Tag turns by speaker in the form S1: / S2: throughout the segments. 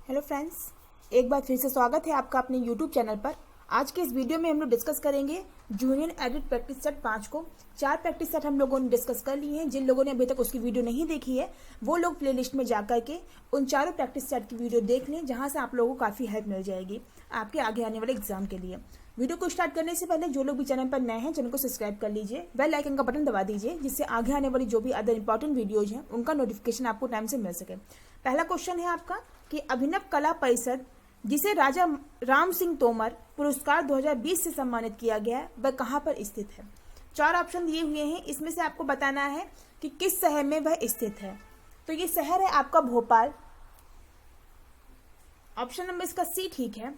S1: Hello friends, एक बार फिर से स्वागत है आपका अपने यूट्यूब चैनल पर। आज के इस वीडियो में हम लोग डिस्कस करेंगे जूनियर एडिट प्रैक्टिस सेट 5 को। 4 प्रैक्टिस सेट हम लोगों ने डिस्कस कर लिए हैं। जिन लोगों ने अभी तक उसकी वीडियो नहीं देखी है वो लोग प्लेलिस्ट में जा करके उन चारों प्रैक्टिस सेट की वीडियो देख लें, जहाँ से आप लोगों को काफ़ी हेल्प मिल जाएगी आपके आगे आने वाले एग्जाम के लिए। वीडियो को स्टार्ट करने से पहले जो लोग भी चैनल पर नए हैं चैनल को सब्सक्राइब कर लीजिए, बेल आइकन का बटन दबा दीजिए, जिससे आगे आने वाली जो भी अदर इंपॉर्टेंट वीडियोज हैं उनका नोटिफिकेशन आपको टाइम से मिल सके। पहला क्वेश्चन है आपका कि अभिनव कला परिषद जिसे राजा राम सिंह तोमर पुरस्कार 2020 से सम्मानित किया गया है वह कहाँ पर स्थित है। 4 ऑप्शन दिए हुए हैं, इसमें से आपको बताना है कि किस शहर में वह स्थित है। तो ये शहर है आपका भोपाल। ऑप्शन नंबर इसका सी ठीक है।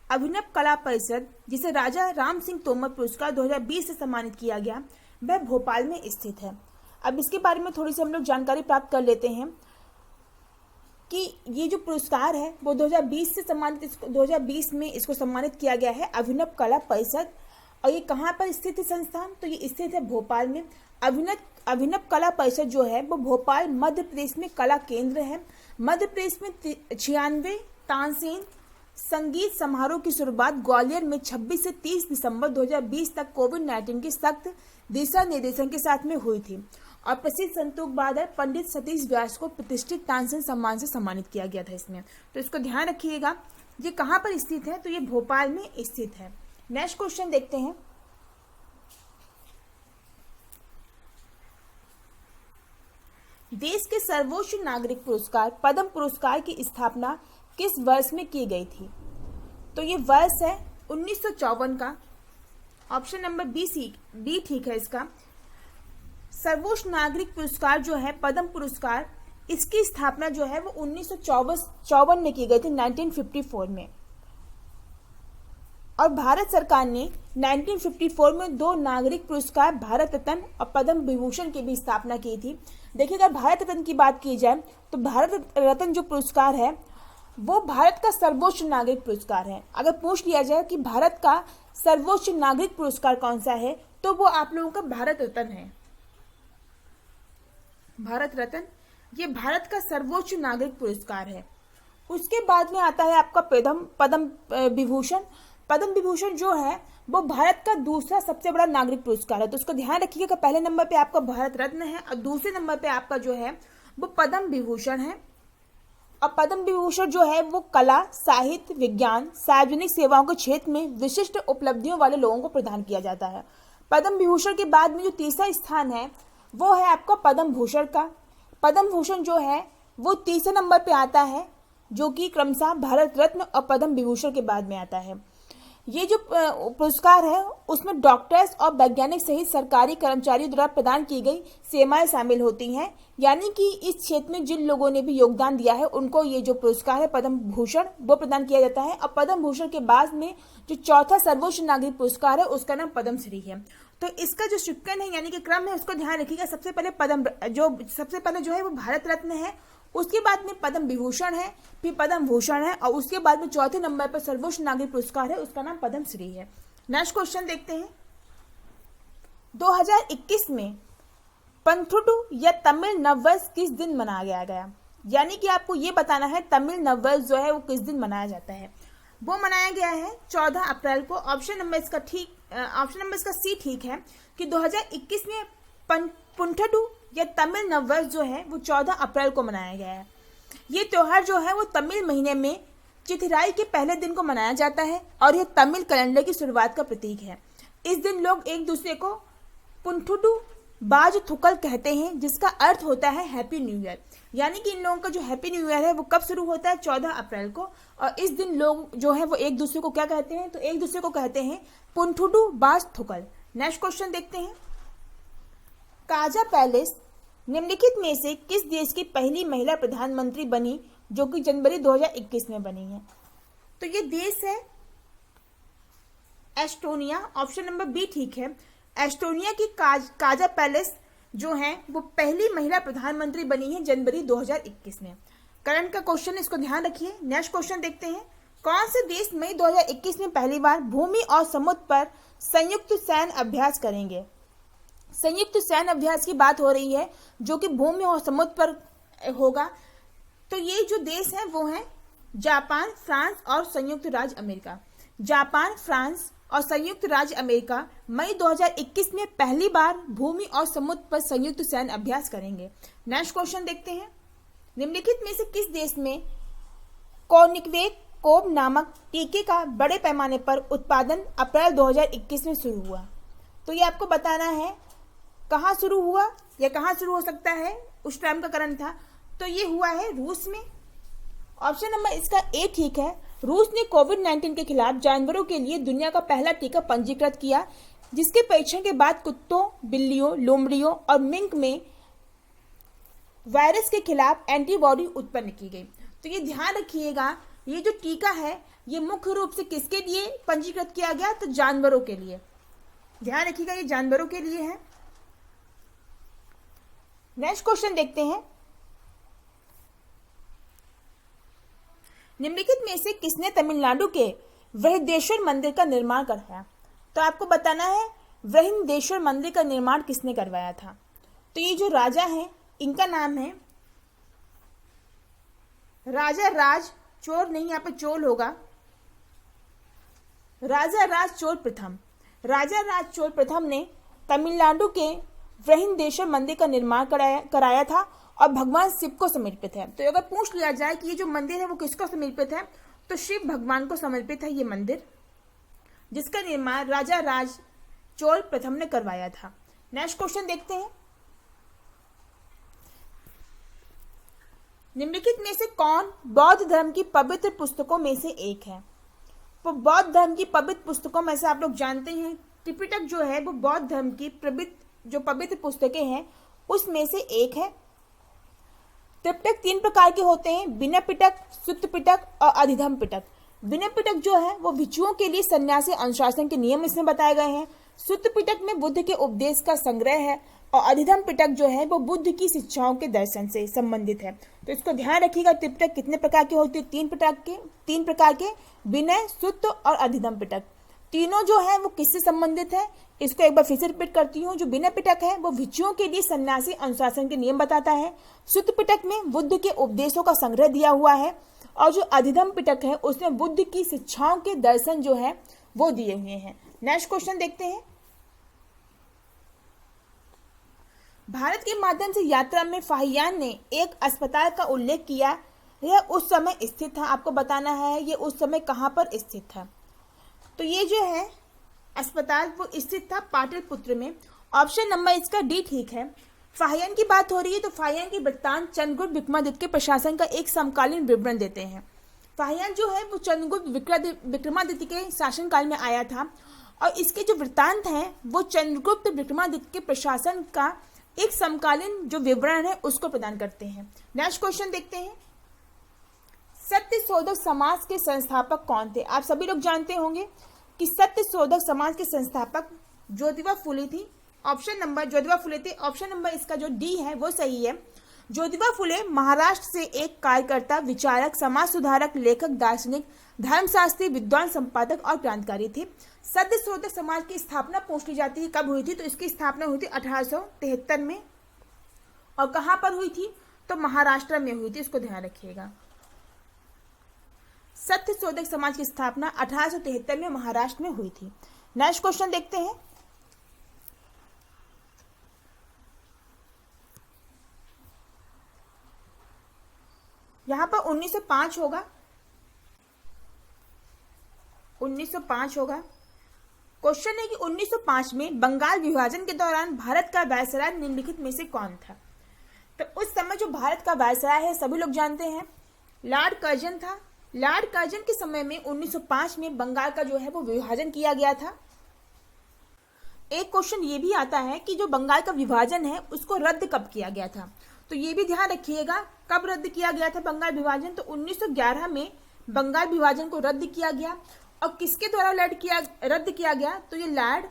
S1: अभिनव कला परिषद जिसे राजा राम सिंह तोमर पुरस्कार 2020 से सम्मानित किया गया वह भोपाल में स्थित है। अब इसके बारे में थोड़ी सी हम लोग जानकारी प्राप्त कर लेते हैं कि ये जो पुरस्कार है वो 2020 से सम्मानित 2020 में इसको सम्मानित किया गया है अभिनव कला परिषद। और ये कहाँ पर स्थित है संस्थान, तो ये स्थित है भोपाल में। अभिनव कला परिषद जो है वो भोपाल मध्य प्रदेश में कला केंद्र है। मध्य प्रदेश में 96 तानसेन संगीत समारोह की शुरुआत ग्वालियर में 26 से 30 दिसंबर 2020 तक कोविड-19 के सख्त दिशा निर्देशन के साथ में हुई थी। और प्रसिद्ध संतूक बहादुर पंडित सतीश व्यास को प्रतिष्ठित तानसेन सम्मान से सम्मानित किया गया था इसमें। तो इसको ध्यान रखिएगा, ये कहाँ पर स्थित है, तो ये भोपाल में स्थित है। नेक्स्ट क्वेश्चन देखते हैं। देश के सर्वोच्च नागरिक पुरस्कार पद्म पुरस्कार की स्थापना किस वर्ष में की गई थी, तो ये वर्ष है 1954 का। ऑप्शन नंबर बी ठीक है इसका। सर्वोच्च नागरिक पुरस्कार जो है पद्म पुरस्कार, इसकी स्थापना जो है वो 1954 में की गई थी, 1954 में। और भारत सरकार ने 1954 में 2 नागरिक पुरस्कार भारत रत्न और पद्म विभूषण की भी स्थापना की थी। देखिए, अगर भारत रत्न की बात की जाए तो भारत रत्न जो पुरस्कार है वो भारत का सर्वोच्च नागरिक पुरस्कार है। अगर पूछ लिया जाए कि भारत का सर्वोच्च नागरिक पुरस्कार कौन सा है, तो वो आप लोगों का भारत रत्न है। भारत रत्न ये भारत का सर्वोच्च नागरिक पुरस्कार है। उसके बाद में आता है आपका पद्म विभूषण। पद्म विभूषण जो है वो भारत का दूसरा सबसे बड़ा नागरिक पुरस्कार है। तो उसको ध्यान रखिएगा, पहले नंबर पे आपका भारत रत्न है और दूसरे नंबर पे आपका जो है वो पद्म विभूषण है। और पद्म विभूषण जो है वो कला, साहित्य, विज्ञान, सार्वजनिक सेवाओं के क्षेत्र में विशिष्ट उपलब्धियों वाले लोगों को प्रदान किया जाता है। पद्म विभूषण के बाद में जो तीसरा स्थान है वो है आपका पद्म भूषण का। पद्म भूषण जो है वो तीसरे नंबर पे आता है, जो कि क्रमशः भारत रत्न और पद्म विभूषण के बाद में आता है। ये जो पुरस्कार है उसमें डॉक्टर्स और वैज्ञानिक सहित सरकारी कर्मचारियों द्वारा प्रदान की गई सेवाएं शामिल होती हैं। यानी कि इस क्षेत्र में जिन लोगों ने भी योगदान दिया है उनको ये जो पुरस्कार है पद्म भूषण वो प्रदान किया जाता है। और पद्म भूषण के बाद में जो चौथा सर्वोच्च नागरिक पुरस्कार है उसका नाम पद्म श्री है। तो इसका जो सिक्वेंस है यानी कि क्रम है उसको ध्यान रखिएगा। सबसे पहले जो है वो भारत रत्न है, उसके बाद में पद्म विभूषण है, फिर पद्म भूषण है, और उसके बाद में चौथे नंबर पर सर्वोच्च नागरिक पुरस्कार है, उसका नाम पद्म श्री है। नेक्स्ट क्वेश्चन देखते हैं। 2021 में पंथुडु या तमिल नववर्ष किस दिन मनाया गया। यानी कि आपको ये बताना है तमिल नववर्ष जो है वो किस दिन मनाया जाता है। वो मनाया गया है 14 अप्रैल को। ऑप्शन नंबर इसका सी ठीक है कि 2021 में पुंथडु या तमिल नववर्ष जो है वो 14 अप्रैल को मनाया गया है। ये त्योहार जो है वो तमिल महीने में चिथिराई के पहले दिन को मनाया जाता है और यह तमिल कैलेंडर की शुरुआत का प्रतीक है। इस दिन लोग एक दूसरे को पुंथुडु बाज थुकल कहते हैं, जिसका अर्थ होता है हैप्पी न्यू ईयर। यानी कि इन लोगों का जो हैप्पी न्यू ईयर है वो कब शुरू होता है, 14 अप्रैल को। और इस दिन लोग जो है वो एक दूसरे को क्या कहते हैं, तो एक दूसरे को कहते हैं पुंथुडु बाज थुकल। नेक्स्ट क्वेश्चन देखते हैं। काजा पैलेस निम्नलिखित में से किस देश की पहली महिला प्रधानमंत्री बनी, जो कि जनवरी 2021 में बनी है। तो ये देश है एस्टोनिया। ऑप्शन नंबर बी ठीक है। एस्टोनिया की काजा पैलेस जो है वो पहली महिला प्रधानमंत्री बनी है जनवरी 2021 में। करंट का क्वेश्चन, इसको ध्यान रखिए। नेक्स्ट क्वेश्चन देखते हैं। कौन से देश मई 2021 में पहली बार भूमि और समुद्र पर संयुक्त सैन्य अभ्यास करेंगे। संयुक्त सैन्य अभ्यास की बात हो रही है जो कि भूमि और समुद्र पर होगा। तो ये जो देश है वो है जापान, फ्रांस और संयुक्त राज्य अमेरिका। जापान, फ्रांस और संयुक्त राज्य अमेरिका मई 2021 में पहली बार भूमि और समुद्र पर संयुक्त सैन्य अभ्यास करेंगे। नेक्स्ट क्वेश्चन देखते हैं, निम्नलिखित में से किस देश में कोनिकवेक नामक टीके का बड़े पैमाने पर उत्पादन अप्रैल 2021 में शुरू हुआ? तो ये आपको बताना है कहाँ शुरू हुआ या कहाँ शुरू हो सकता है, उस टाइम का कारण था। तो ये हुआ है रूस में। ऑप्शन नंबर इसका ए ठीक है। रूस ने कोविड-19 के खिलाफ जानवरों के लिए दुनिया का पहला टीका पंजीकृत किया, जिसके परीक्षण के बाद कुत्तों, बिल्लियों, लोमड़ियों और मिंक में वायरस के खिलाफ एंटीबॉडी उत्पन्न की गई। तो ये ध्यान रखिएगा, ये जो टीका है ये मुख्य रूप से किसके लिए पंजीकृत किया गया? तो जानवरों के लिए। ध्यान रखिएगा, ये जानवरों के लिए है। नेक्स्ट क्वेश्चन देखते हैं, निम्नलिखित में से किसने तमिलनाडु के बृहदेश्वर मंदिर का निर्माण करवाया? तो आपको बताना है बृहदेश्वर मंदिर का निर्माण किसने करवाया था। तो ये जो राजा हैं इनका नाम है राजा राज चोल, नहीं यहाँ पे चोल होगा, राजा राज चोल प्रथम। राजा राज चोल प्रथम ने तमिलनाडु के बृहदेश्वर मंदिर का निर्माण कराया था और भगवान शिव को समर्पित है। तो अगर पूछ लिया जाए कि ये जो मंदिर है वो किसको समर्पित है, तो शिव भगवान को समर्पित है ये मंदिर, जिसका निर्माण राजा राज चोल प्रथम ने करवाया था। नेक्स्ट क्वेश्चन देखते हैं, निम्नलिखित में से कौन बौद्ध धर्म की पवित्र पुस्तकों में से एक है? तो बौद्ध धर्म की पवित्र पुस्तकों में से आप लोग जानते हैं त्रिपिटक जो है वो बौद्ध धर्म की जो पवित्र पुस्तकें हैं उसमें से एक है। त्रिपिटक 3 प्रकार के होते हैं, विनय पिटक, सुत्त पिटक और अधिधम पिटक। विनय पिटक जो है वो भिक्षुओं के लिए सन्यासी अनुशासन के नियम इसमें बताए गए हैं। सुत्त पिटक में बुद्ध के उपदेश का संग्रह है और अधिधम पिटक जो है वो बुद्ध की शिक्षाओं के दर्शन से संबंधित है। तो इसको ध्यान रखिएगा, त्रिपिटक कितने प्रकार के होते हैं? 3 प्रकार के, विनय, सुत्त और अधिधम पिटक। तीनों जो है वो किससे संबंधित है? इसको एक बार फिर से रिपीट करती हूँ। जो विनय पिटक है वो भिक्षुओं के लिए सन्यासी अनुशासन के नियम बताता है। सुत्त पिटक में बुद्ध के उपदेशों का संग्रह दिया हुआ है और जो अधिधम पिटक है उसमें बुद्ध की शिक्षाओं के दर्शन जो है वो दिए हुए हैं। नेक्स्ट क्वेश्चन देखते हैं, भारत के माध्यम से यात्रा में फाहियान ने एक अस्पताल का उल्लेख किया, यह उस समय स्थित था। आपको बताना है ये उस समय कहाँ पर स्थित था। तो ये जो है अस्पताल वो स्थित था पाटलिपुत्र में। ऑप्शन नंबर इसका डी ठीक है। फाहियान की बात हो रही है तो फाहियान की वृत्तांत चंद्रगुप्त विक्रमादित्य के प्रशासन का एक समकालीन विवरण देते हैं। फाहियान जो है वो चंद्रगुप्त विक्रमादित्य के शासनकाल में आया था और इसके जो वृत्तांत हैं वो चंद्रगुप्त विक्रमादित्य के प्रशासन का एक समकालीन जो विवरण है उसको प्रदान करते हैं। नेक्स्ट क्वेश्चन देखते हैं, सत्यशोधक समाज के संस्थापक कौन थे? आप सभी लोग जानते होंगे कि सत्यशोधक समाज के संस्थापक ज्योतिबा फुले थी। ज्योतिबा फुले थे। ऑप्शन नंबर इसका जो डी है वो सही है। ज्योतिबा फुले महाराष्ट्र से एक कार्यकर्ता, विचारक, समाज सुधारक, लेखक, दार्शनिक, धर्मशास्त्री, विद्वान, संपादक और क्रांतिकारी थे। सत्यशोधक समाज की स्थापना पूछ ली जाती है कब हुई थी, तो इसकी स्थापना हुई थी 1873 में। और कहां पर हुई थी? तो महाराष्ट्र में हुई थी, इसको ध्यान रखिएगा। सत्यशोधक समाज की स्थापना 1873 में महाराष्ट्र में हुई थी। नेक्स्ट क्वेश्चन देखते हैं, यहां पर 1905 होगा। 1905 होगा। क्वेश्चन है कि 1905 में बंगाल विभाजन के दौरान भारत का वायसराय निम्नलिखित में से कौन था? तो उस समय जो भारत का वायसराय है सभी लोग जानते हैं लॉर्ड कर्जन था। लॉर्ड कर्जन के समय में 1905 में बंगाल का जो है वो विभाजन किया गया था। एक क्वेश्चन ये भी आता है कि जो बंगाल का विभाजन है उसको रद्द कब किया गया था, तो ये भी ध्यान रखिएगा कब रद्द किया गया था बंगाल विभाजन। तो 1911 में बंगाल विभाजन को रद्द किया गया। और किसके द्वारा रद्द किया गया? तो ये लॉर्ड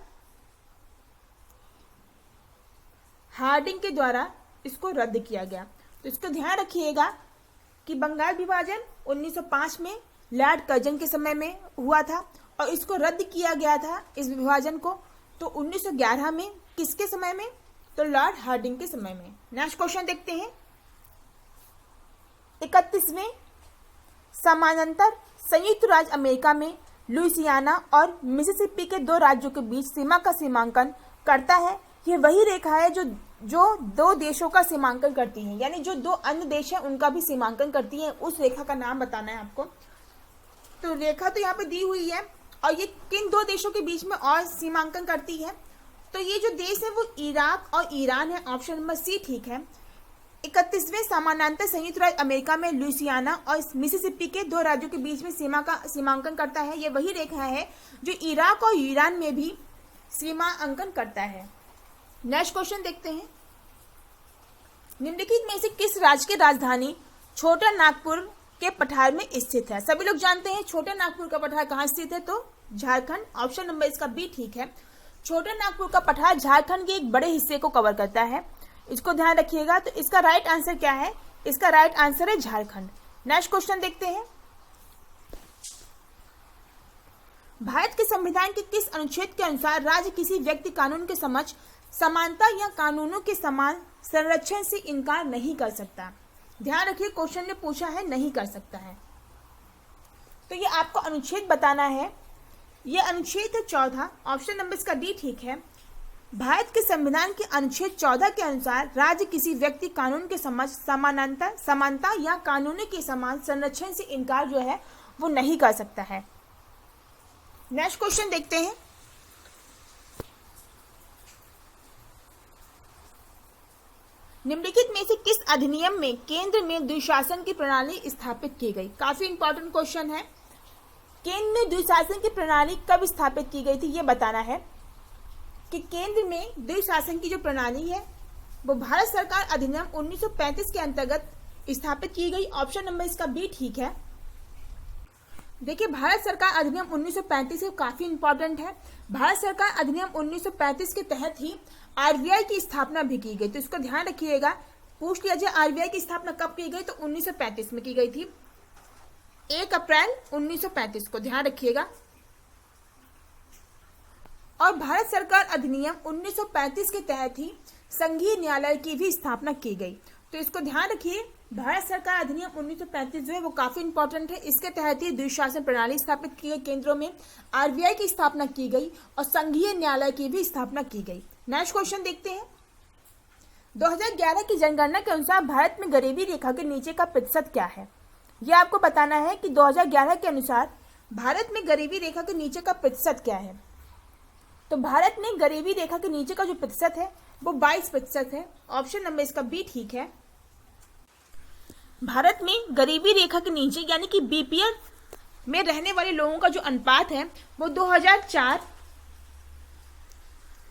S1: हार्डिंग के द्वारा इसको रद्द किया गया। तो इसको ध्यान रखिएगा कि बंगाल विभाजन 1905 में लॉर्ड कर्जन के समय में हुआ था और इसको रद्द किया गया था इस विभाजन को तो 1911 में। किसके समय में? तो लॉर्ड हार्डिंग के समय में। नेक्स्ट क्वेश्चन देखते हैं, 31वें समानांतर संयुक्त राज्य अमेरिका में लुइसियाना और मिसिसिपी के दो राज्यों के बीच सीमा का सीमांकन करता है। यह वही रेखा है जो दो देशों का सीमांकन करती है, यानी जो दो अन्य देश हैं उनका भी सीमांकन करती है। उस रेखा का नाम बताना है आपको। तो रेखा तो यहाँ पे दी हुई है, और ये किन दो देशों के बीच में और सीमांकन करती है? तो ये जो देश है वो इराक और ईरान है। ऑप्शन नंबर सी ठीक है। 31वें समानांतर संयुक्त राज्य अमेरिका में लुइसियाना और मिसिसिपी के दो राज्यों के बीच में सीमा का सीमांकन करता है। ये वही रेखा है जो इराक और ईरान में भी सीमांकन करता है। नेक्स्ट क्वेश्चन देखते हैं। निम्नलिखित में से किस राज्य की राजधानी छोटा नागपुर के पठार में स्थित है? सभी लोग जानते हैं छोटा नागपुर का पठार कहाँ स्थित है, तो झारखंड। ऑप्शन नंबर इसका बी ठीक है। छोटा नागपुर का पठार झारखंड के एक बड़े हिस्से को कवर करता है, इसको ध्यान रखिएगा। तो इसका राइट आंसर क्या है? इसका राइट आंसर है झारखंड। नेक्स्ट क्वेश्चन देखते हैं। भारत के संविधान के किस अनुच्छेद के अनुसार राज्य किसी व्यक्ति कानून के समक्ष समानता या कानूनों के समान संरक्षण से इनकार नहीं कर सकता? ध्यान रखिए, क्वेश्चन ने पूछा है नहीं कर सकता है, तो ये आपको अनुच्छेद बताना है। ये अनुच्छेद है 14। ऑप्शन नंबर इसका डी ठीक है। भारत के संविधान के अनुच्छेद 14 के अनुसार राज्य किसी व्यक्ति कानून के समक्ष समानता या कानूनों के समान संरक्षण से इनकार जो है वो नहीं कर सकता है। नेक्स्ट क्वेश्चन देखते हैं। निम्नलिखित में से किस अधिनियम में केंद्र में द्विशासन की प्रणाली स्थापित की गई? काफी इंपॉर्टेंट क्वेश्चन है। केंद्र में द्विशासन की प्रणाली कब स्थापित की गई थी ये बताना है कि केंद्र में द्विशासन की जो प्रणाली है वो भारत सरकार अधिनियम 1935 के अंतर्गत स्थापित की गई। ऑप्शन नंबर इसका बी ठीक है। देखिए, भारत सरकार अधिनियम 1935 काफी इंपॉर्टेंट है। भारत सरकार अधिनियम 1935 के तहत ही आरबीआई की स्थापना भी की गई, तो इसको ध्यान रखिएगा। पूछ लिया जाए आरबीआई की स्थापना कब की गई, तो 1935 में की गई थी, 1 अप्रैल 1935 को, ध्यान रखिएगा। और भारत सरकार अधिनियम 1935 के तहत ही संघीय न्यायालय की भी स्थापना की गई, तो इसको ध्यान रखिए। भारत सरकार अधिनियम 1935 जो है वो काफी इंपॉर्टेंट है। इसके तहत ही द्विशासन प्रणाली स्थापित की गई, केंद्रों में आरबीआई की स्थापना की गई और संघीय न्यायालय की भी स्थापना की गई। नेक्स्ट क्वेश्चन देखते हैं। 2011 की जनगणना के अनुसार भारत में गरीबी रेखा के नीचे का प्रतिशत क्या है? यह आपको बताना है कि 2011 के अनुसार भारत में गरीबी रेखा के नीचे का प्रतिशत क्या है। तो भारत में गरीबी रेखा के नीचे का जो प्रतिशत है वो 22% है। ऑप्शन नंबर इसका बी ठीक है। भारत में गरीबी रेखा के नीचे यानी कि बीपीएल में रहने वाले लोगों का जो अनुपात है वो 2004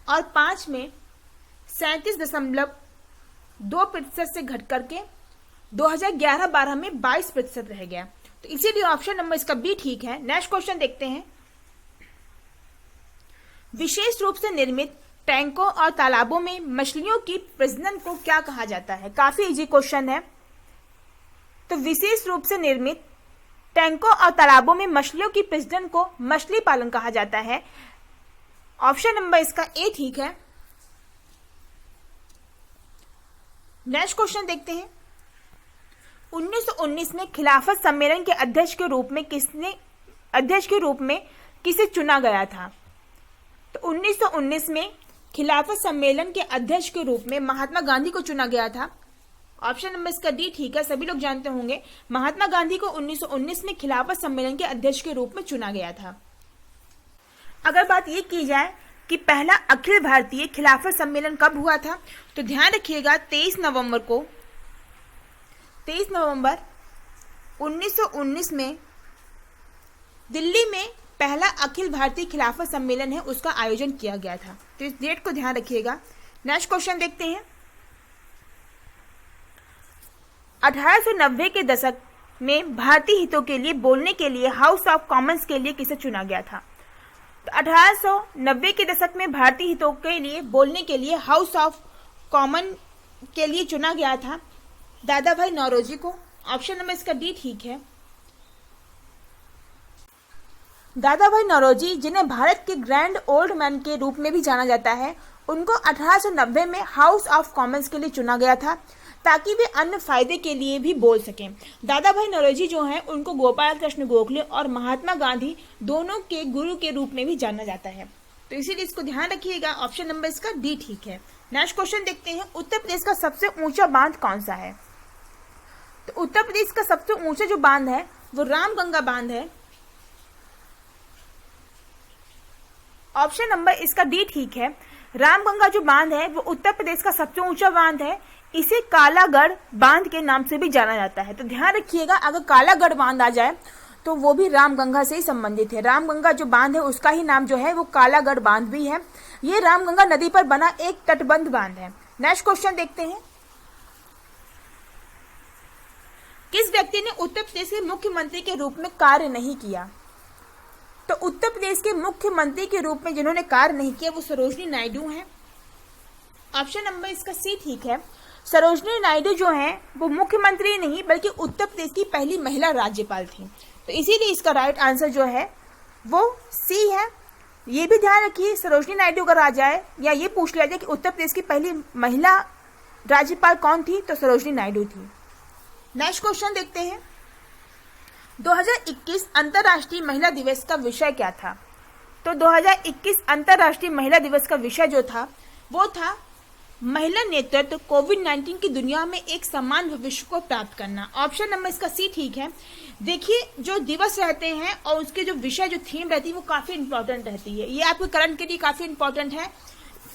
S1: और 5 में 37.2% से घट करके 2011-12 में 22% रह गया, तो इसीलिए ऑप्शन नंबर इसका बी ठीक है। नेक्स्ट क्वेश्चन देखते हैं। विशेष रूप से निर्मित टैंकों और तालाबों में मछलियों की प्रजनन को क्या कहा जाता है? काफी इजी क्वेश्चन है। तो विशेष रूप से निर्मित टैंकों और तालाबों में मछलियों की प्रजनन को मछली पालन कहा जाता है। ऑप्शन नंबर इसका ए ठीक है। नेक्स्ट क्वेश्चन देखते हैं। 1919 में खिलाफत सम्मेलन के अध्यक्ष के रूप में किसे चुना गया था? तो 1919 में खिलाफत सम्मेलन के अध्यक्ष के रूप में महात्मा गांधी को चुना गया था। ऑप्शन नंबर इसका डी ठीक है। सभी लोग जानते होंगे महात्मा गांधी को 1919 में खिलाफत सम्मेलन के अध्यक्ष के रूप में चुना गया था। अगर बात ये की जाए कि पहला अखिल भारतीय खिलाफत सम्मेलन कब हुआ था, तो ध्यान रखिएगा 23 नवंबर 1919 में दिल्ली में पहला अखिल भारतीय खिलाफत सम्मेलन है उसका आयोजन किया गया था, तो इस डेट को ध्यान रखिएगा। नेक्स्ट क्वेश्चन देखते हैं। 1890 के दशक में भारतीय हितों के लिए बोलने के लिए हाउस ऑफ कॉमन्स के लिए किसे चुना गया था? तो 1890 के दशक में भारतीय हितों के लिए बोलने के लिए हाउस ऑफ कॉमन के लिए चुना गया था दादा भाई नौरोजी को। ऑप्शन नंबर इसका डी ठीक है। दादा भाई नौरोजी, जिन्हें भारत के ग्रैंड ओल्ड मैन के रूप में भी जाना जाता है, उनको 1890 में हाउस ऑफ कॉमन्स के लिए चुना गया था। ताकि वे अन्य फायदे के लिए भी बोल सकें। दादा भाई नौरोजी जो हैं उनको गोपाल कृष्ण गोखले और महात्मा गांधी दोनों के गुरु के रूप में भी जाना जाता है। तो इसीलिए इसको ध्यान रखिएगा, ऑप्शन नंबर इसका डी ठीक है। नेक्स्ट क्वेश्चन देखते हैं, उत्तर प्रदेश का सबसे ऊंचा बांध कौन सा है? तो उत्तर प्रदेश का सबसे ऊंचा जो बांध है वो रामगंगा बांध है। ऑप्शन नंबर इसका डी ठीक है। रामगंगा जो बांध है वो उत्तर प्रदेश का सबसे ऊंचा बांध है। इसे कालागढ़ बांध के नाम से भी जाना जाता है। तो ध्यान रखिएगा, अगर कालागढ़ बांध आ जाए तो वो भी रामगंगा से ही संबंधित है। रामगंगा जो बांध है उसका ही नाम जो है वो कालागढ़ बांध भी है। ये रामगंगा नदी पर बना एक तटबंध बांध है। नेक्स्ट क्वेश्चन देखते हैं, किस व्यक्ति ने उत्तर प्रदेश के मुख्यमंत्री के रूप में कार्य नहीं किया? तो उत्तर प्रदेश के मुख्यमंत्री के रूप में जिन्होंने कार्य नहीं किया वो सरोजिनी नायडू हैं। ऑप्शन नंबर इसका सी ठीक है। सरोजिनी नायडू जो हैं वो मुख्यमंत्री नहीं बल्कि उत्तर प्रदेश की पहली महिला राज्यपाल थी। तो इसीलिए इसका राइट आंसर जो है वो सी है। ये भी ध्यान रखिए, सरोजिनी नायडू अगर आ जाए या ये पूछ लिया जाए कि उत्तर प्रदेश की पहली महिला राज्यपाल कौन थी, तो सरोजिनी नायडू थी। नेक्स्ट क्वेश्चन देखते हैं, 2021 अंतर्राष्ट्रीय महिला दिवस का विषय क्या था? तो 2021 अंतर्राष्ट्रीय महिला दिवस का विषय जो था वो था महिला नेतृत्व, कोविड-19 की दुनिया में एक समान भविष्य को प्राप्त करना। ऑप्शन नंबर इसका सी ठीक है। देखिए, जो दिवस रहते हैं और उसके जो विषय जो थीम रहती है वो काफी इंपॉर्टेंट रहती है। ये आपके करंट के लिए काफी इंपॉर्टेंट है।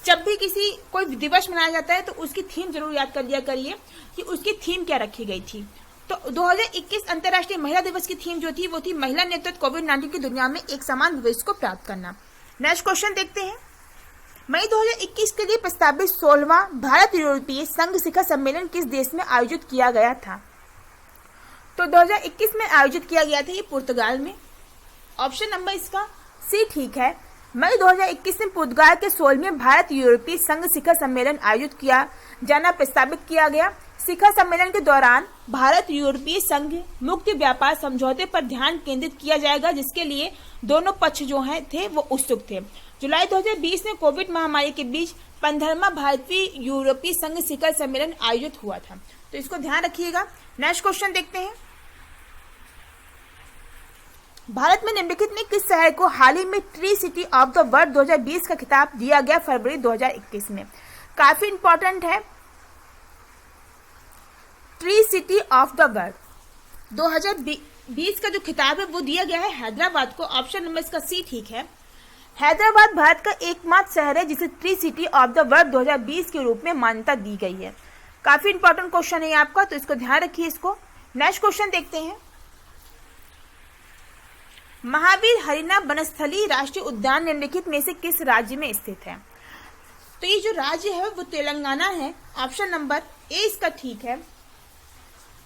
S1: जब भी किसी कोई दिवस मनाया जाता है तो उसकी थीम जरूर याद कर लिया करिए कि उसकी थीम क्या रखी गई थी। तो 2021 अंतर्राष्ट्रीय महिला दिवस की थीम जो थी वो थी महिला नेतृत्व, कोविड-19 की दुनिया में एक समान भविष्य को प्राप्त करना। नेक्स्ट क्वेश्चन देखते हैं, मई 2021 के लिए प्रस्तावित 16वां भारत यूरोपीय संघ शिखर सम्मेलन किस देश में आयोजित किया गया था? तो 2021 में आयोजित किया गया था ये पुर्तगाल में। ऑप्शन नंबर इसका सी ठीक है। मई 2021 में पुर्तगाल के 16वें भारत यूरोपीय संघ शिखर सम्मेलन आयोजित किया जाना प्रस्तावित किया गया। शिखर सम्मेलन के दौरान भारत यूरोपीय संघ मुक्त व्यापार समझौते पर ध्यान केंद्रित किया जाएगा, जिसके लिए दोनों पक्ष जो हैं थे वो उत्सुक थे। जुलाई 2020 में कोविड महामारी के बीच 15वां भारतीय यूरोपीय संघ शिखर सम्मेलन आयोजित हुआ था। तो इसको ध्यान रखिएगा। नेक्स्ट क्वेश्चन देखते हैं, भारत में निम्नलिखित में किस शहर को हाल ही में tree city of the world 2020 का खिताब दिया गया फरवरी 2021 में? काफी इंपॉर्टेंट है। Tree city of the world 2020 का जो खिताब है वो दिया गया है हैदराबाद को। ऑप्शन नंबर इसका सी ठीक है। हैदराबाद भारत का एकमात्र शहर है जिसे tree city of the world 2020 के रूप में मान्यता दी गई है। काफी इंपॉर्टेंट क्वेश्चन है आपका, तो इसको ध्यान रखिए इसको। नेक्स्ट क्वेश्चन देखते हैं, महावीर हरिना वनस्थली राष्ट्रीय उद्यान निम्नलिखित में से किस राज्य में स्थित है? तो ये जो राज्य है वो तेलंगाना है। ऑप्शन नंबर ए इसका ठीक है।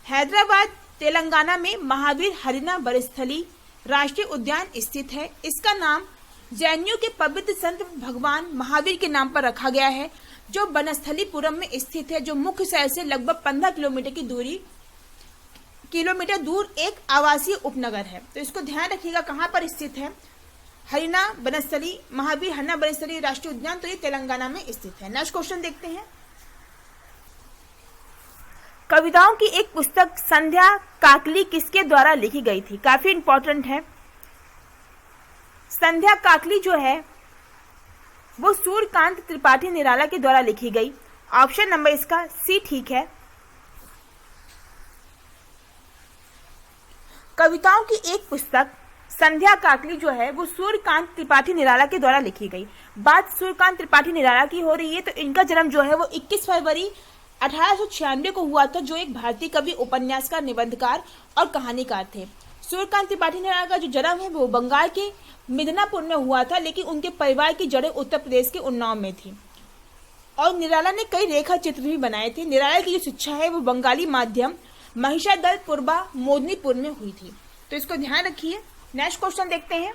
S1: हैदराबाद तेलंगाना में महावीर हरिना वनस्थली राष्ट्रीय उद्यान स्थित है। इसका नाम जैनियों के पवित्र संत भगवान महावीर के नाम पर रखा गया है, जो वनस्थलीपुरम में स्थित है, जो मुख्य शहर से लगभग 15 किलोमीटर दूर एक आवासीय उपनगर है। तो इसको ध्यान रखिएगा कहाँ पर स्थित है। हरिना वनस्थली, महावीर हरिना वनस्थली राष्ट्रीय उद्यान, तो ये तेलंगाना में स्थित है। नेक्स्ट क्वेश्चन देखते हैं, कविताओं की एक पुस्तक संध्या काकली किसके द्वारा लिखी गई थी? काफी इंपॉर्टेंट है। संध्या काकली जो है वो सूर्यकांत त्रिपाठी निराला के द्वारा लिखी गई। ऑप्शन नंबर इसका सी ठीक है। कविताओं की एक पुस्तक संध्या काकली जो है वो सूर्यकांत त्रिपाठी निराला के द्वारा लिखी गई। बात सूर्यकांत त्रिपाठी निराला की हो रही है, तो इनका जन्म जो है वो 21 फरवरी 1896 को हुआ था, जो एक भारतीय कवि, उपन्यासकार, निबंधकार और कहानीकार थे। सूर्यकांत त्रिपाठी निराला का जो जन्म है वो बंगाल के मिदनापुर में हुआ था, लेकिन उनके परिवार की जड़ें उत्तर प्रदेश के उन्नाव में थी। और निराला ने कई रेखा चित्र भी बनाए थे। निराला की जो शिक्षा है वो बंगाली माध्यम महिषादल पूर्वा मोदनीपुर में हुई थी। तो इसको ध्यान रखिए। नेक्स्ट क्वेश्चन देखते हैं,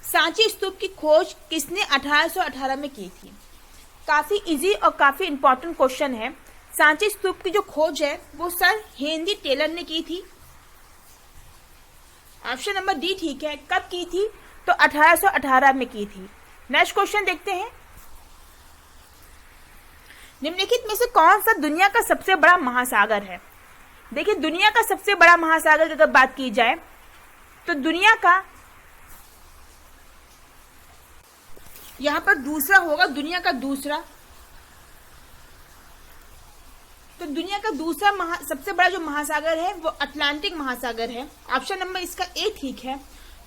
S1: सांची स्तूप की खोज किसने 1818 में की थी? काफी इजी और काफी इंपॉर्टेंट क्वेश्चन है। सांची स्तूप की जो खोज है वो सर हेनरी टेलर ने की थी। ऑप्शन नंबर डी ठीक है। कब की थी? तो 1818 में की थी। नेक्स्ट क्वेश्चन देखते हैं, निम्नलिखित में से कौन सा दुनिया का सबसे बड़ा महासागर है? देखिए, दुनिया का सबसे बड़ा महासागर की अगर बात की जाए तो दुनिया का यहाँ पर दूसरा होगा, दुनिया का दूसरा सबसे बड़ा जो महासागर है वो अटलांटिक महासागर है। ऑप्शन नंबर इसका ए ठीक है।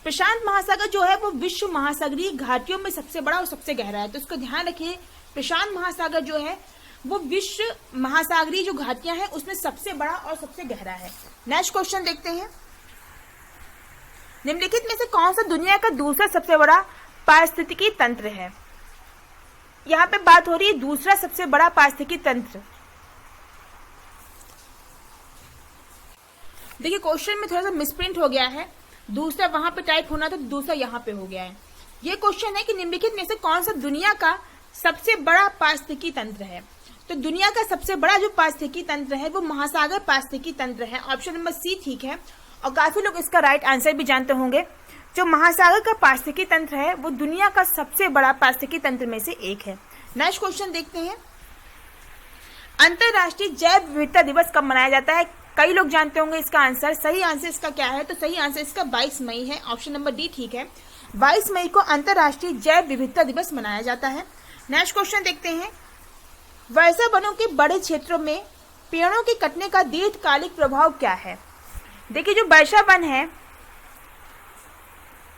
S1: प्रशांत महासागर जो है वो विश्व महासागरीय घाटियों में सबसे बड़ा और सबसे गहरा है, तो इसको ध्यान रखिए। प्रशांत महासागर जो है वो विश्व महासागरीय जो घाटियां हैं उसमें सबसे बड़ा और सबसे गहरा है। नेक्स्ट क्वेश्चन देखते हैं। निम्नलिखित में से कौन सा दुनिया का दूसरा सबसे बड़ा पारिस्थितिकी तंत्र है? यहाँ पे बात हो रही है दूसरा सबसे बड़ा पारिस्थितिकी तंत्र। देखिए, क्वेश्चन में थोड़ा सा मिसप्रिंट हो गया है, दूसरा वहां पे टाइप होना था तो दूसरा यहाँ पे हो गया है। ये क्वेश्चन है कि निम्नलिखित में से कौन सा दुनिया का सबसे बड़ा पारिस्थितिकी तंत्र है? तो दुनिया का सबसे बड़ा जो पारिस्थितिकी तंत्र है वो महासागर पारिस्थितिकी तंत्र है। ऑप्शन नंबर सी ठीक है, और काफी लोग इसका राइट आंसर भी जानते होंगे। जो महासागर का पारिस्थितिकी तंत्र है वो दुनिया का सबसे बड़ा पारिस्थितिकी तंत्र में से एक है। नेक्स्ट क्वेश्चन देखते हैं। अंतरराष्ट्रीय जैव विविधता दिवस कब मनाया जाता है? कई लोग जानते होंगे इसका आंसर। सही आंसर इसका क्या है? तो सही आंसर इसका 22 मई है। ऑप्शन नंबर डी ठीक है। 22 मई को अंतरराष्ट्रीय जैव विविधता दिवस मनाया जाता है। नेक्स्ट क्वेश्चन देखते हैं। वर्षा वनों के बड़े क्षेत्रों में पेड़ों के कटने का दीर्घकालिक प्रभाव क्या है? देखिए, जो वर्षा वन है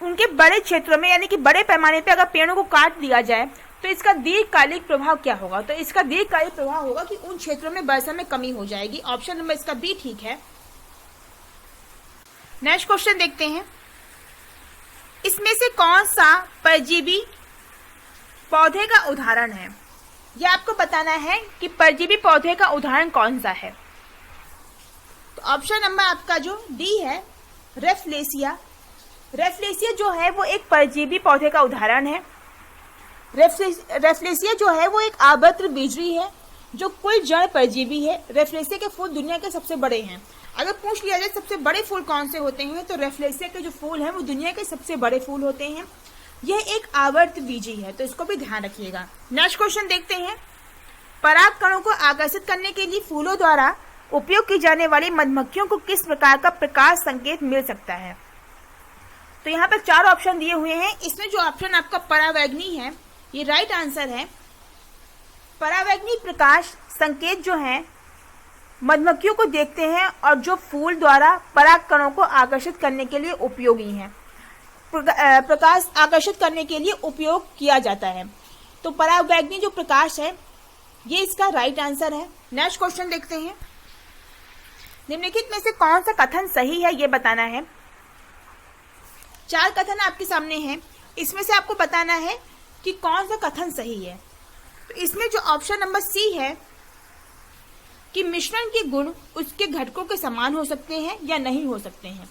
S1: उनके बड़े क्षेत्रों में यानी कि बड़े पैमाने पे अगर पेड़ों को काट दिया जाए तो इसका दीर्घकालिक प्रभाव क्या होगा? तो इसका दीर्घकालिक प्रभाव होगा कि उन क्षेत्रों में वर्षा में कमी हो जाएगी। ऑप्शन नंबर इसका बी ठीक है। नेक्स्ट क्वेश्चन देखते हैं। इसमें से कौन सा परजीवी पौधे का उदाहरण है? यह आपको बताना है कि परजीवी पौधे का उदाहरण कौन सा है। तो ऑप्शन नंबर आपका जो डी है, रेफ्लेसिया। रेफ्लेसिया जो है वो एक परजीवी पौधे का उदाहरण है। रेफ्लेसिया जो है वो एक आवर्त बीजरी है जो कुल जड़ परजीवी है। रेफ्लेसिया के फूल दुनिया के सबसे बड़े हैं। अगर पूछ लिया जाए सबसे बड़े फूल कौन से होते हैं तो रेफ्लेसिया के जो फूल हैं वो दुनिया के सबसे बड़े फूल होते हैं। यह एक आवर्त बीजी है, तो इसको भी ध्यान रखिएगा। नेक्स्ट क्वेश्चन देखते हैं। पराग कणों को आकर्षित करने के लिए फूलों द्वारा उपयोग की जाने वाली मधुमक्खियों को किस प्रकार का प्रकाश संकेत मिल सकता है? तो यहाँ पर 4 ऑप्शन दिए हुए हैं। इसमें जो ऑप्शन आपका परावैगनी है ये राइट आंसर है। परावैगनी प्रकाश संकेत जो है मधुमक्खियों को देखते हैं और जो फूल द्वारा पराग कणों को आकर्षित करने के लिए उपयोगी हैं, प्रकाश आकर्षित करने के लिए उपयोग किया जाता है। तो परावैगनी जो प्रकाश है ये इसका राइट आंसर है। नेक्स्ट क्वेश्चन देखते हैं। निम्नलिखित में से कौन सा कथन सही है ये बताना है। 4 कथन आपके सामने हैं, इसमें से आपको बताना है कि कौन सा कथन सही है। तो इसमें जो ऑप्शन नंबर सी है कि मिश्रण के गुण उसके घटकों के समान हो सकते हैं या नहीं हो सकते हैं,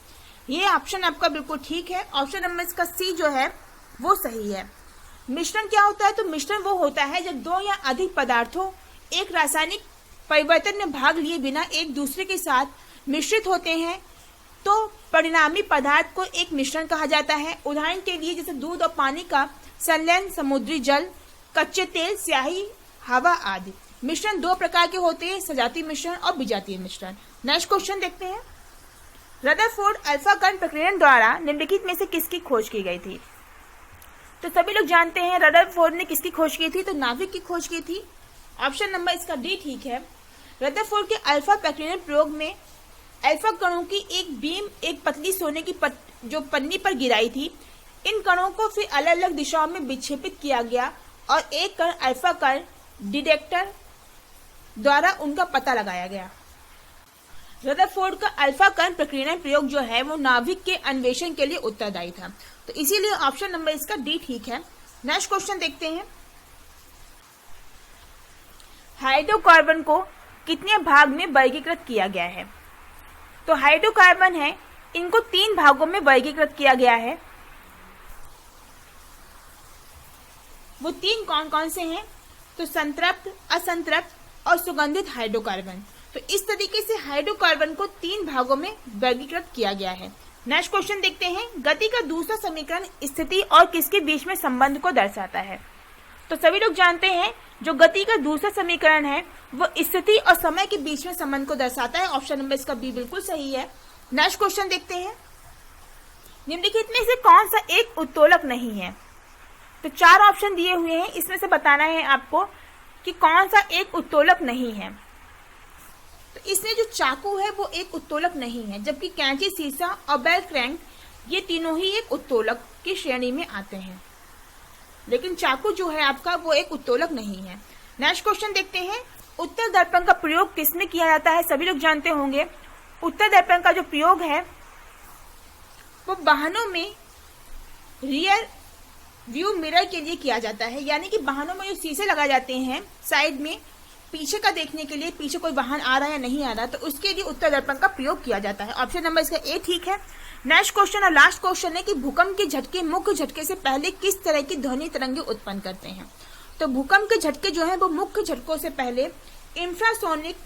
S1: ये ऑप्शन आपका बिल्कुल ठीक है। ऑप्शन नंबर इसका सी जो है वो सही है। मिश्रण क्या होता है? तो मिश्रण वो होता है जब 2 या अधिक पदार्थों एक रासायनिक परिवर्तन में भाग लिए बिना एक दूसरे के साथ मिश्रित होते हैं तो परिणामी पदार्थ को एक मिश्रण कहा जाता है। उदाहरण के लिए जैसे दूध और पानी का संलयन, समुद्री जल, कच्चे तेल, स्याही, हवा आदि। मिश्रण 2 प्रकार के होते हैं, सजातीय मिश्रण और विजातीय मिश्रण। नेक्स्ट क्वेश्चन देखते हैं। रदरफोर्ड अल्फा कण प्रकीर्णन द्वारा निम्नलिखित में से किसकी खोज की गई थी? तो सभी लोग जानते हैं रदरफोर्ड ने किसकी खोज की थी? तो नाभिक की खोज की थी। ऑप्शन नंबर इसका डी ठीक है। रदरफोर्ड के अल्फा प्रकीर्णन प्रयोग में अल्फा कणों की एक बीम एक पतली सोने की जो पन्नी पर गिराई थी। इन कणों को फिर अलग अलग दिशाओं में विक्षेपित किया गया और एक कण अल्फा कण डिटेक्टर द्वारा उनका पता लगाया गया। रदरफोर्ड का अल्फा कण प्रकीर्णन प्रयोग जो है वो नाभिक के अन्वेषण के लिए उत्तरदायी था, तो इसीलिए ऑप्शन नंबर इसका डी ठीक है। नेक्स्ट क्वेश्चन देखते हैं। हाइड्रोकार्बन को कितने भाग में वर्गीकृत किया गया है? तो हाइड्रोकार्बन है इनको 3 भागों में वर्गीकृत किया गया है। वो 3 कौन कौन से हैं? तो संतृप्त, असंतृप्त और सुगंधित हाइड्रोकार्बन। तो इस तरीके से हाइड्रोकार्बन को 3 भागों में वर्गीकृत किया गया है। नेक्स्ट क्वेश्चन देखते हैं। गति का दूसरा समीकरण स्थिति और किसके बीच में संबंध को दर्शाता है? तो सभी लोग जानते हैं जो गति का दूसरा समीकरण है वो स्थिति और समय के बीच में संबंध को दर्शाता है। ऑप्शन नंबर इसका बी बिल्कुल सही है। नेक्स्ट क्वेश्चन देखते हैं, निम्नलिखित में से कौन सा एक उत्तोलक नहीं है। तो 4 ऑप्शन दिए हुए हैं, इसमें से बताना है आपको कि कौन सा एक उत्तोलक नहीं है। तो इसमें जो चाकू है वो एक उत्तोलक नहीं है, जबकि कैंची, सीसा और बेल क्रैंक ये तीनों ही एक उत्तोलक की श्रेणी में आते हैं, लेकिन चाकू जो है आपका वो एक उत्तोलक नहीं है। नेक्स्ट क्वेश्चन देखते हैं, उत्तर दर्पण का प्रयोग किसमें किया जाता है। सभी लोग जानते होंगे उत्तर दर्पण का जो प्रयोग है वो वाहनों में रियर व्यू मिरर के लिए किया जाता है, यानी कि वाहनों में जो शीशे लगाए जाते हैं साइड में पीछे का देखने के लिए, पीछे कोई वाहन आ रहा है या नहीं आ रहा, तो उसके लिए उत्तर दर्पण का प्रयोग किया जाता है। ऑप्शन नंबर इसका ए ठीक है। नेक्स्ट क्वेश्चन और लास्ट क्वेश्चन है कि भूकंप के झटके मुख्य झटके से पहले किस तरह की ध्वनि तरंगे उत्पन्न करते हैं। तो भूकंप के झटके जो है वो मुख्य झटकों से पहले इंफ्रासोनिक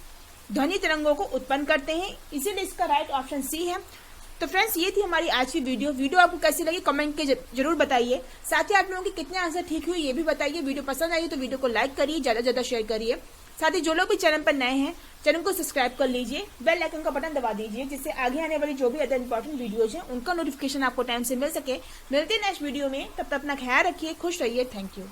S1: ध्वनि तरंगों को उत्पन्न करते हैं, इसीलिए इसका राइट ऑप्शन सी है। तो फ्रेंड्स ये थी हमारी आज की वीडियो आपको कैसी लगी कमेंट के जरूर बताइए। साथ ही आप लोगों के कितने आंसर ठीक हुए ये भी बताइए। वीडियो पसंद आई तो वीडियो को लाइक करिए, ज्यादा से ज्यादा शेयर करिए। साथ ही जो लोग भी चैनल पर नए हैं चैनल को सब्सक्राइब कर लीजिए, बेल आइकन का बटन दबा दीजिए, जिससे आगे आने वाली जो भी अदर इंपॉर्टेंट वीडियोज हैं उनका नोटिफिकेशन आपको टाइम से मिल सके। मिलते हैं नेक्स्ट वीडियो में, तब तक अपना ख्याल रखिए, खुश रहिए। Thank you.